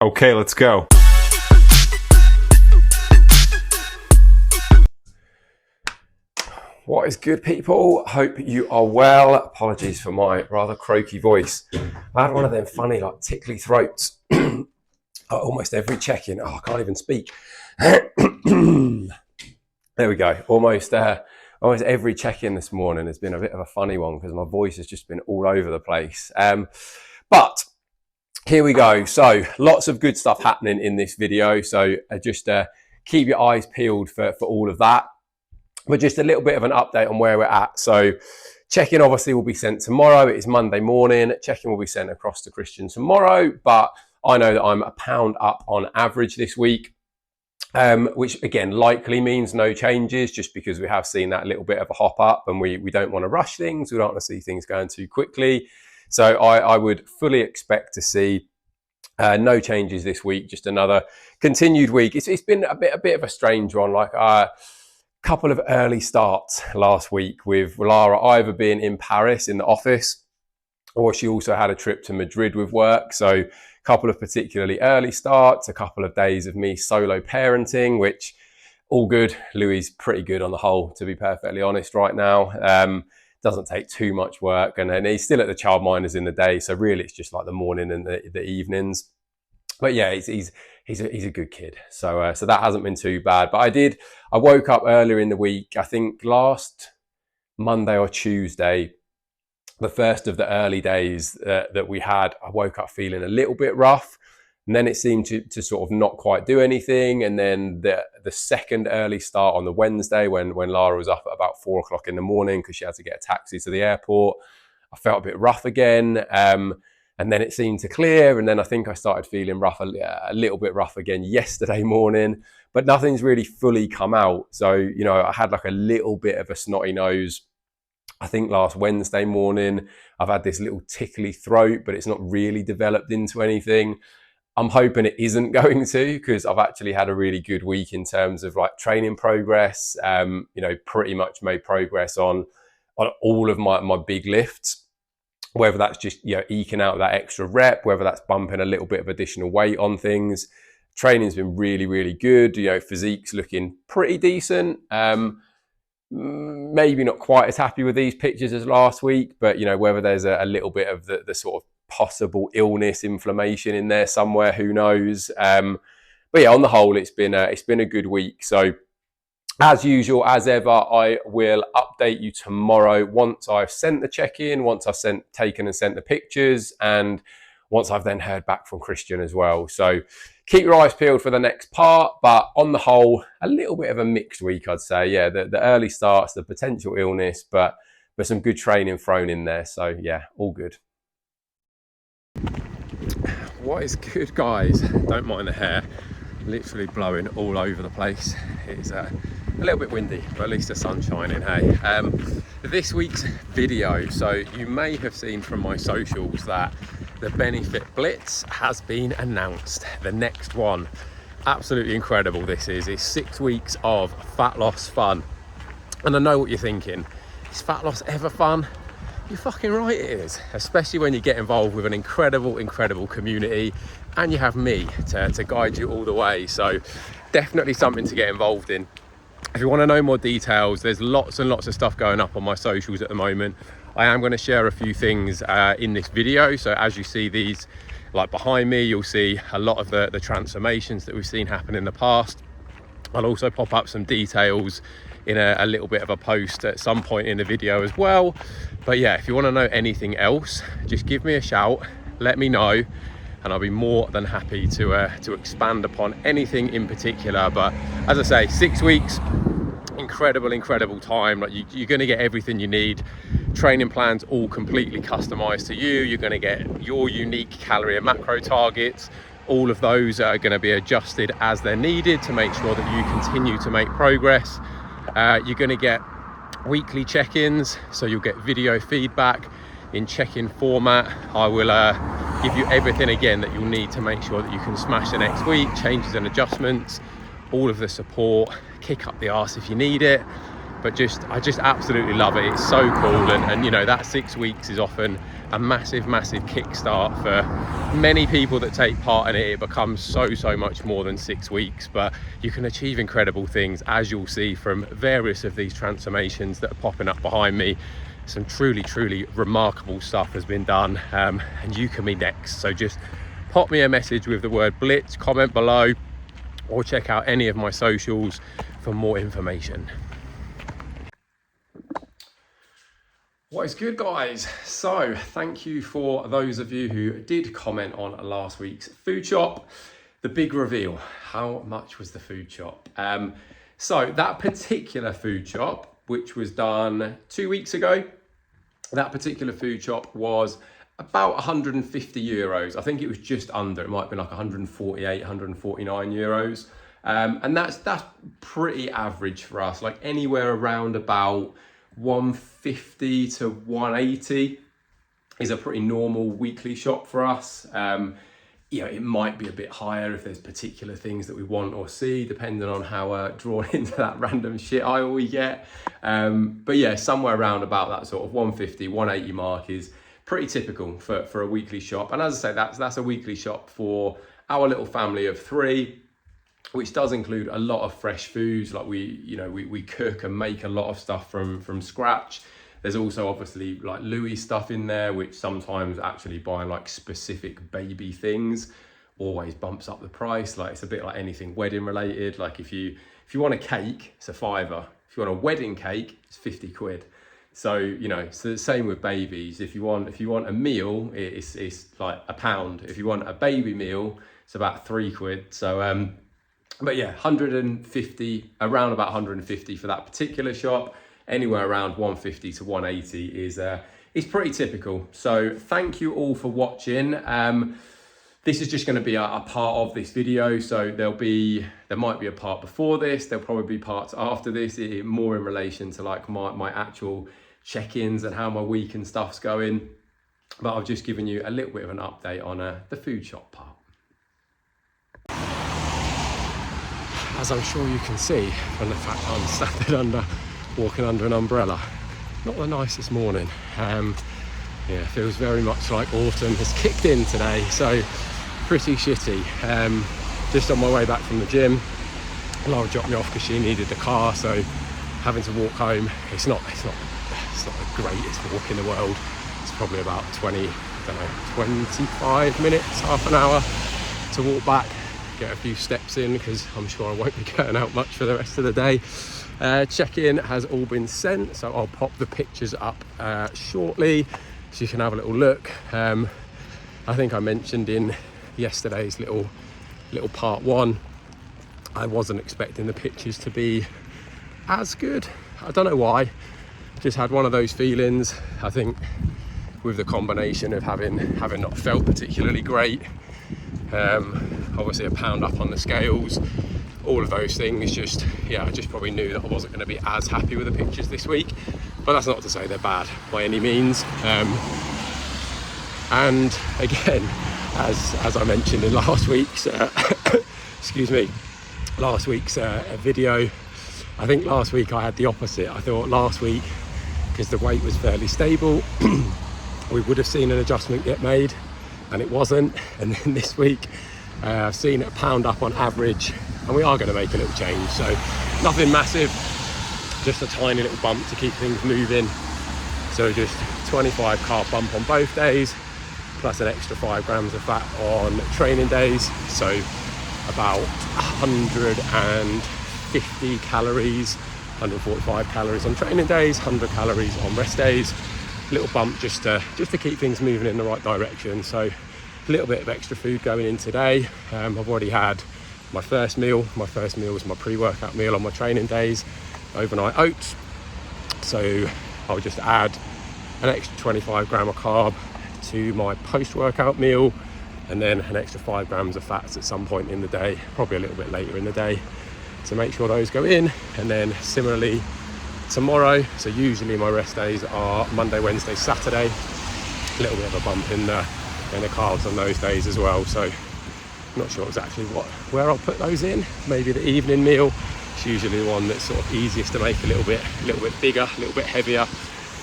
Okay, let's go. What is good, people? Hope you are well. Apologies for my rather croaky voice. I had one of them funny, like, tickly throats almost every check-in. Oh, I can't even speak. There we go. Almost every check-in this morning has been a bit of a funny one because my voice has just been all over the place. But here we go. So lots of good stuff happening in this video. So just keep your eyes peeled for all of that. But just a little bit of an update on where we're at. So check-in obviously will be sent tomorrow. It is Monday morning. Check-in will be sent across to Christian tomorrow. But I know that I'm a pound up on average this week, which again likely means no changes, just because we have seen that little bit of a hop up, and we don't want to rush things. We don't want to see things going too quickly. So I would fully expect to see no changes this week. Just another continued week. It's been a bit of a strange one. Like couple of early starts last week with Lara either being in Paris in the office, or she also had a trip to Madrid with work. So a couple of particularly early starts, a couple of days of me solo parenting, which all good. Louis is pretty good on the whole, to be perfectly honest right now. Doesn't take too much work, and then he's still at the childminders in the day. So really it's just like the morning and the evenings. But yeah, he's a good kid. So that hasn't been too bad. But I woke up earlier in the week, I think last Monday or Tuesday, the first of the early days that we had, I woke up feeling a little bit rough. And then it seemed to sort of not quite do anything. And then the second early start on the Wednesday, when Lara was up at about 4 o'clock in the morning because she had to get a taxi to the airport, I felt a bit rough again. And then it seemed to clear. And then I think I started feeling rough, a little bit rough again yesterday morning, but nothing's really fully come out. So, you know, I had like a little bit of a snotty nose, I think last Wednesday morning. I've had this little tickly throat, but it's not really developed into anything. I'm hoping it isn't going to, because I've actually had a really good week in terms of like training progress. You know, pretty much made progress on all of my big lifts, whether that's just, you know, eking out that extra rep, whether that's bumping a little bit of additional weight on things. Training's been really, really good. You know, physique's looking pretty decent. Maybe not quite as happy with these pictures as last week, but you know, whether there's a little bit of the sort of possible illness, inflammation in there somewhere, who knows. But yeah, on the whole, it's been a good week. So as usual, as ever, I will update you tomorrow once I've sent the check-in, once I've taken and sent the pictures, and once I've then heard back from Christian as well. So keep your eyes peeled for the next part. But on the whole, a little bit of a mixed week, I'd say. Yeah, the early starts, the potential illness, but some good training thrown in there. So yeah, all good. What is good, guys? Don't mind the hair, literally blowing all over the place. It's a little bit windy, but at least the sun's shining, hey. This week's video, so you may have seen from my socials that the Ben-E-Fit Blitz has been announced. The next one, absolutely incredible this is. It's 6 weeks of fat loss fun. And I know what you're thinking, is fat loss ever fun? You're fucking right, it is, especially when you get involved with an incredible community, and you have me to guide you all the way. So definitely something to get involved in. If you want to know more details, there's lots and lots of stuff going up on my socials at the moment. I am going to share a few things in this video. So as you see these, like behind me, you'll see a lot of the transformations that we've seen happen in the past. I'll also pop up some details in a little bit of a post at some point in the video as well. But yeah, if you want to know anything else, just give me a shout, let me know, and I'll be more than happy to expand upon anything in particular. But as I say, 6 weeks, incredible time. Like you're going to get everything you need. Training plans all completely customized to you. You're going to get your unique calorie and macro targets. All of those are going to be adjusted as they're needed to make sure that you continue to make progress. You're going to get weekly check-ins, so you'll get video feedback in check-in format. I will give you everything again that you'll need to make sure that you can smash the next week, changes and adjustments, all of the support, kick up the arse if you need it. but I just absolutely love it. It's so cool, and you know, that 6 weeks is often a massive kickstart for many people that take part in it. It becomes so much more than 6 weeks, but you can achieve incredible things, as you'll see from various of these transformations that are popping up behind me. Some truly remarkable stuff has been done, and you can be next. So just pop me a message with the word Blitz, comment below, or check out any of my socials for more information. What is good, guys? So thank you for those of you who did comment on last week's food shop. The big reveal: how much was the food shop? So that particular food shop, which was done 2 weeks ago, that particular food shop was about 150 euros. I think it was just under, it might have been like 148, 149 euros. And that's pretty average for us, like anywhere around about 150 to 180 is a pretty normal weekly shop for us. You know, it might be a bit higher if there's particular things that we want or see, depending on how drawn into that random shit aisle we get. But yeah, somewhere around about that sort of 150, 180 mark is pretty typical for a weekly shop. And as I say, that's a weekly shop for our little family of 3, which does include a lot of fresh foods. Like we cook and make a lot of stuff from scratch. There's also obviously like Louis stuff in there, which sometimes actually buying like specific baby things always bumps up the price. Like it's a bit like anything wedding related. Like if you want a cake, it's a £5. If you want a wedding cake, it's 50 quid. So, you know, it's the same with babies. If you want a meal, it's like £1. If you want a baby meal, it's about 3 quid. So, but yeah, 150, around about 150 for that particular shop. Anywhere around 150 to 180 is pretty typical. So thank you all for watching. This is just going to be a part of this video. So there might be a part before this. There'll probably be parts after this, more in relation to like my actual check-ins and how my week and stuff's going. But I've just given you a little bit of an update on the food shop part. As I'm sure you can see from the fact I'm standing walking under an umbrella, not the nicest morning. Yeah, feels very much like autumn has kicked in today, so pretty shitty. Just on my way back from the gym, Laura dropped me off because she needed the car, so having to walk home. It's not the greatest walk in the world. It's probably about 25 minutes, half an hour to walk back, get a few steps in, because I'm sure I won't be going out much for the rest of the day. Check-in has all been sent, so I'll pop the pictures up shortly so you can have a little look. I think I mentioned in yesterday's little part 1, I wasn't expecting the pictures to be as good. I don't know why, just had one of those feelings. I think with the combination of having not felt particularly great, obviously a pound up on the scales, all of those things, I just probably knew that I wasn't going to be as happy with the pictures this week. But that's not to say they're bad by any means. And again, as I mentioned in last week's last week's video, I think last week I had the opposite. I thought last week, because the weight was fairly stable, we would have seen an adjustment get made, and it wasn't. And then this week I've seen it a pound up on average, and we are going to make a little change. So nothing massive, just a tiny little bump to keep things moving. So just 25 carb bump on both days, plus an extra 5 grams of fat on training days. So about 150 calories, 145 calories on training days, 100 calories on rest days. Little bump just to keep things moving in the right direction. So a little bit of extra food going in today. I've already had my first meal. My first meal was my pre-workout meal on my training days, overnight oats. So I'll just add an extra 25 gram of carb to my post-workout meal, and then an extra 5 grams of fats at some point in the day, probably a little bit later in the day, to make sure those go in. And then similarly tomorrow, so usually my rest days are Monday, Wednesday, Saturday, a little bit of a bump in the carbs on those days as well. So I'm not sure exactly where I'll put those in. Maybe the evening meal It's usually the one that's sort of easiest to make a little bit bigger, a little bit heavier.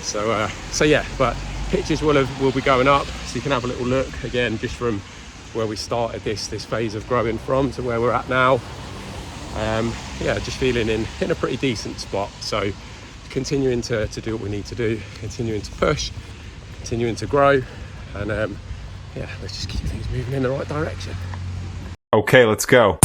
So yeah, but pictures will be going up, so you can have a little look again, just from where we started this phase of growing from to where we're at now. Yeah, just feeling in a pretty decent spot. So continuing to do what we need to do, continuing to push, continuing to grow, and yeah, let's just keep things moving in the right direction. Okay, let's go.